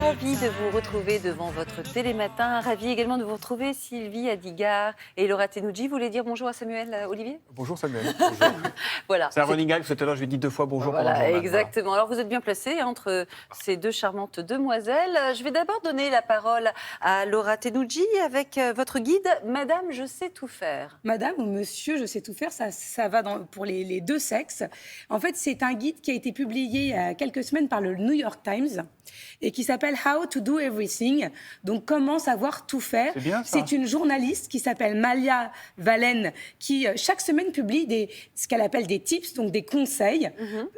Ravie de vous retrouver devant votre télématin. Ravie également de vous retrouver Sylvie Adigard et Laura Tenoudji. Vous voulez dire bonjour à Samuel Olivier? Bonjour Samuel. Bonjour. Voilà. C'est un running gag, tout à l'heure je lui ai dit 2 fois bonjour Voilà, pendant le journal. exactement. Voilà. Alors vous êtes bien placés entre ces deux charmantes demoiselles. Je vais d'abord donner la parole à Laura Tenoudji avec votre guide Madame, je sais tout faire. Madame ou monsieur, je sais tout faire, ça va pour les deux sexes. En fait, c'est un guide qui a été publié il y a quelques semaines par le New York Times et qui s'appelle How to do everything, donc comment savoir tout faire. C'est bien, ça. C'est une journaliste qui s'appelle Malia Valen qui chaque semaine publie ce qu'elle appelle des tips, donc des conseils,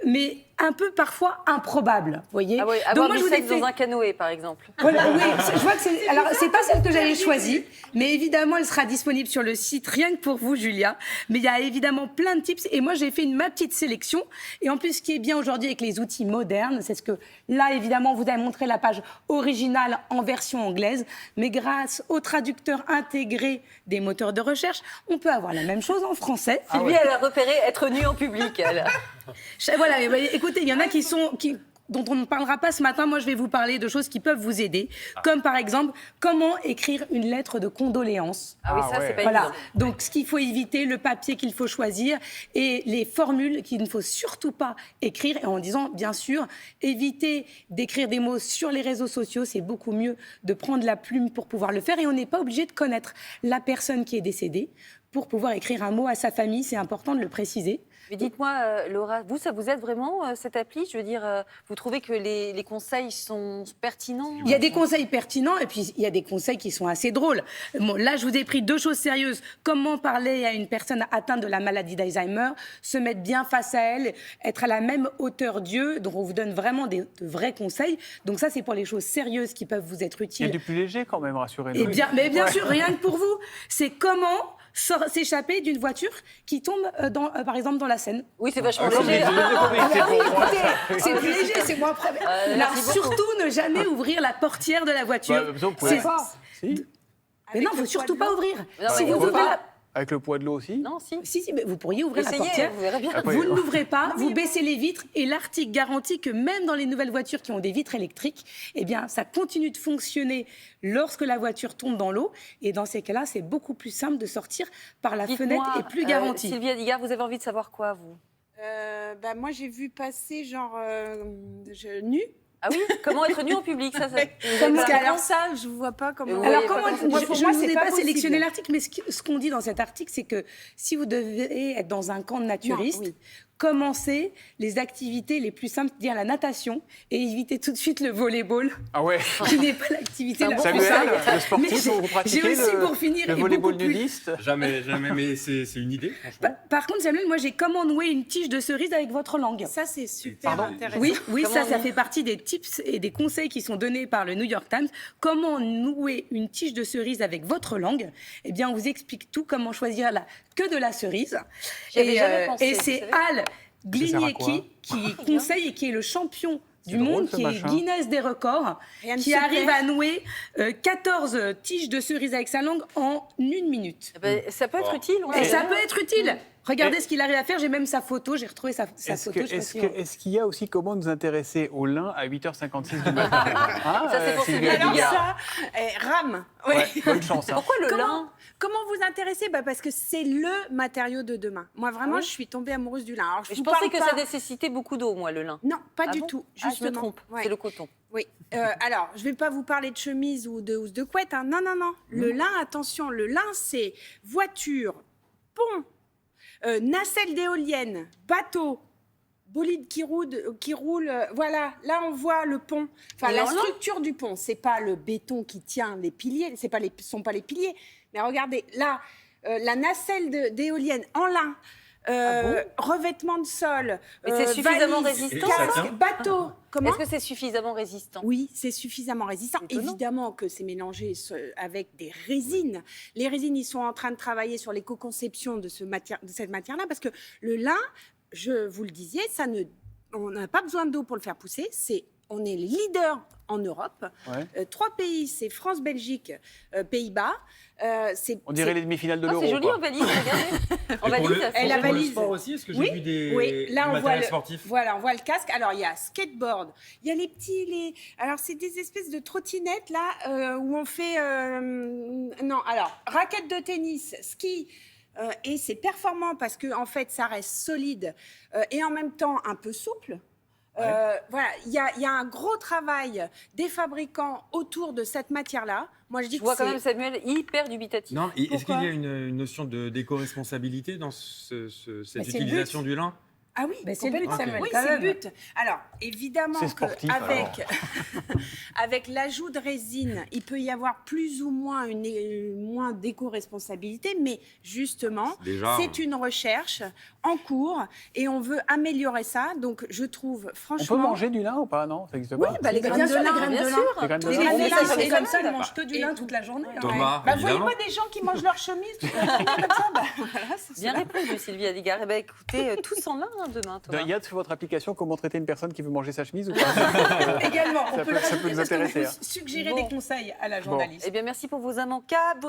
mais un peu parfois improbables, vous voyez. Ah oui, donc avoir du sexe dans un canoë, par exemple. Voilà, oui, je vois que c'est... Alors, c'est pas celle que j'avais choisie, mais évidemment, elle sera disponible sur le site, rien que pour vous, Julia. Mais il y a évidemment plein de tips, et moi, j'ai fait ma petite sélection. Et en plus, ce qui est bien aujourd'hui avec les outils modernes, c'est ce que, là, évidemment, vous avez montré la page originale en version anglaise, mais grâce au traducteur intégré des moteurs de recherche, on peut avoir la même chose en français. Sylvie, elle a repéré être nue en public, elle. Voilà, mais écoutez, il y en a dont on ne parlera pas ce matin. Moi, je vais vous parler de choses qui peuvent vous aider, comme par exemple, comment écrire une lettre de condoléances. Ah oui, ça, ouais. c'est pas Voilà, évident. donc ce qu'il faut éviter, le papier qu'il faut choisir et les formules qu'il ne faut surtout pas écrire. Et en disant, bien sûr, éviter d'écrire des mots sur les réseaux sociaux, c'est beaucoup mieux de prendre la plume pour pouvoir le faire. Et on n'est pas obligé de connaître la personne qui est décédée pour pouvoir écrire un mot à sa famille, c'est important de le préciser. Mais dites-moi, Laura, ça vous aide vraiment, cette appli? Je veux dire, vous trouvez que les conseils sont pertinents? Il y a des conseils pertinents et puis il y a des conseils qui sont assez drôles. Bon, là, je vous ai pris 2 choses sérieuses. Comment parler à une personne atteinte de la maladie d'Alzheimer, se mettre bien face à elle, être à la même hauteur d'yeux. Donc, on vous donne vraiment de vrais conseils. Donc ça, c'est pour les choses sérieuses qui peuvent vous être Il y utiles. a du plus léger quand même, rassurez-nous. Eh bien, mais bien sûr, rien que pour vous. C'est comment s'échapper d'une voiture qui tombe, par exemple, dans la Seine. Oui, c'est vachement Comme les léger. C'est plus léger, c'est moins près. Alors, merci beaucoup. surtout, ne jamais ouvrir la portière de la voiture. Bah, vous pouvez- C'est- Si. Mais non, il ne faut surtout pas ouvrir. Non, Si mais vous on peut ouvrez pas. la... Avec le poids de l'eau aussi. Non, si. Si, mais vous pourriez ouvrir la Essayez, portière. vous verrez bien. Après, Vous ne l'ouvrez pas, vous baissez les vitres et l'article garantit que même dans les nouvelles voitures qui ont des vitres électriques, eh bien, ça continue de fonctionner lorsque la voiture tombe dans l'eau. Et dans ces cas-là, c'est beaucoup plus simple de sortir par la Dites-moi, fenêtre et plus garanti. Sylvie Adigard, vous avez envie de savoir quoi, vous? Moi, j'ai vu passer nu. Ah oui? Comment être nu en public? Ça, Parce qu'alors ça, je ne vois pas comment... Oui, Alors, pas comment, possible. Moi, je pour ne moi, vous c'est ai pas pas possible. sélectionné l'article, mais ce qu'on dit dans cet article, c'est que si vous devez être dans un camp de naturistes, Non, oui. commencez les activités les plus simples, c'est-à-dire la natation, et évitez tout de suite le volleyball, Ah ouais. qui n'est pas l'activité la plus Samuel, simple. le sportif, Mais vous pratiquez j'ai aussi, pour finir, le et volleyball beaucoup plus- nudiste. Jamais, mais c'est une idée, franchement. Par contre, Samuel, moi, j'ai comment nouer une tige de cerise avec votre langue. Ça, c'est super Pardon intéressant. Oui, Comment ça on- fait partie des tips et des conseils qui sont donnés par le New York Times. Comment nouer une tige de cerise avec votre langue? Eh bien, on vous explique tout, comment choisir la queue de la cerise. J'y avais jamais pensé, et vous c'est savez. Al sert à Gligniecki quoi qui conseille et qui est le champion du drôle, monde, ce qui est machin. Guinness des records, Rien ne qui se arrive perd. à nouer 14 tiges de cerise avec sa langue en 1 minute. Eh ben, ça peut être utile. on Et sait ça jamais. peut être utile. Regardez Et- ce qu'il arrive à faire. J'ai même sa photo. J'ai retrouvé sa Est-ce photo. que- je sais pas est-ce si que- on- est-ce qu'il y a aussi comment nous intéresser au lin à 8h56 du matin? Hein, Ça, c'est pour Sylvie Sylvie Alors Adigard. ça, rame. Oui. Ouais, bonne chance. Hein. Pourquoi le lin? Comment vous intéresser? Parce que c'est le matériau de demain. Moi, vraiment, Ah oui je suis tombée amoureuse du lin. Alors, Mais je vous pensais parle que pas- ça nécessitait beaucoup d'eau, moi, le lin. Non, pas Ah du bon? tout. Ah, je me Justement. trompe. Ouais. C'est le coton. Oui. Alors, je ne vais pas vous parler de chemise ou de housse de couette. Hein. Non, non, non. Le lin, attention, le lin, c'est voiture, pont, nacelle d'éolienne, bateau, bolide qui roule. Voilà, là, on voit le pont. Enfin, Et la en lin? structure du pont, c'est pas le béton qui tient les piliers, sont pas les piliers. Mais regardez, là, la nacelle d'éolienne en lin. Revêtement de sol, Mais c'est suffisamment valise, résistant, casque, ça bateau. Comment? Est-ce que c'est suffisamment résistant? Oui, c'est suffisamment résistant. Étonnant. Évidemment que c'est mélangé avec des résines. Les résines, ils sont en train de travailler sur l'éco-conception de cette matière-là, parce que le lin, je vous le disais, on n'a pas besoin d'eau pour le faire pousser. on est les leaders en Europe. Ouais. 3 pays, c'est France, Belgique, Pays-Bas. On dirait les demi-finales de Oh, l'Euro. c'est joli quoi. en valise, regardez. En Et pour valise, le- ça fait Elle a pour le valise. sport aussi, est-ce que j'ai Oui, vu des oui, là, du on voit matériel le- sportif? Voilà, on voit le casque. Alors, il y a skateboard, il y a les petits... Alors, c'est des espèces de trottinettes, là, où on fait... Non, alors, raquettes de tennis, ski... et c'est performant parce que en fait, ça reste solide et en même temps un peu souple. Voilà, il y a un gros travail des fabricants autour de cette matière-là. Moi, je dis Je que vois quand c'est... même Samuel hyper dubitatif. Non, et est-ce qu'il Pourquoi y a une notion d'éco-responsabilité dans cette c'est le utilisation du lin? Ah oui, Mais c'est le but, complètement. Samuel, Oui, quand c'est le même. but. Alors, évidemment C'est sportif, qu'avec avec l'ajout de résine, il peut y avoir plus ou moins moins d'éco-responsabilité, mais justement, Déjà, c'est une recherche en cours et on veut améliorer ça. Donc, je trouve On franchement... peut manger du lin ou pas? Non, ça n'existe Oui, pas. bah, les Bien graines sûr, de les lin. graines bien de sûr. lin. Les graines de Les lin. graines de Oui, lin, ça, et ça, comme ça, ça, ils ça. mangent que du lin toute la journée. Thomas, Bah, vous voyez évidemment. pas des gens qui mangent leur chemise tout comme ça, bah, voilà, c'est Bien ça. répondu, Sylvie Adigard. Eh ben, écoutez, tous en lin demain, Thomas. Il y a sur votre application comment traiter une personne qui veut manger sa chemise ou pas? Également, Ça on peut peut- le ça peut rajouter nous parce qu'on intéresser, peut hein. suggérer Bon. des conseils à la journaliste. Eh bien, merci pour vos immanquables.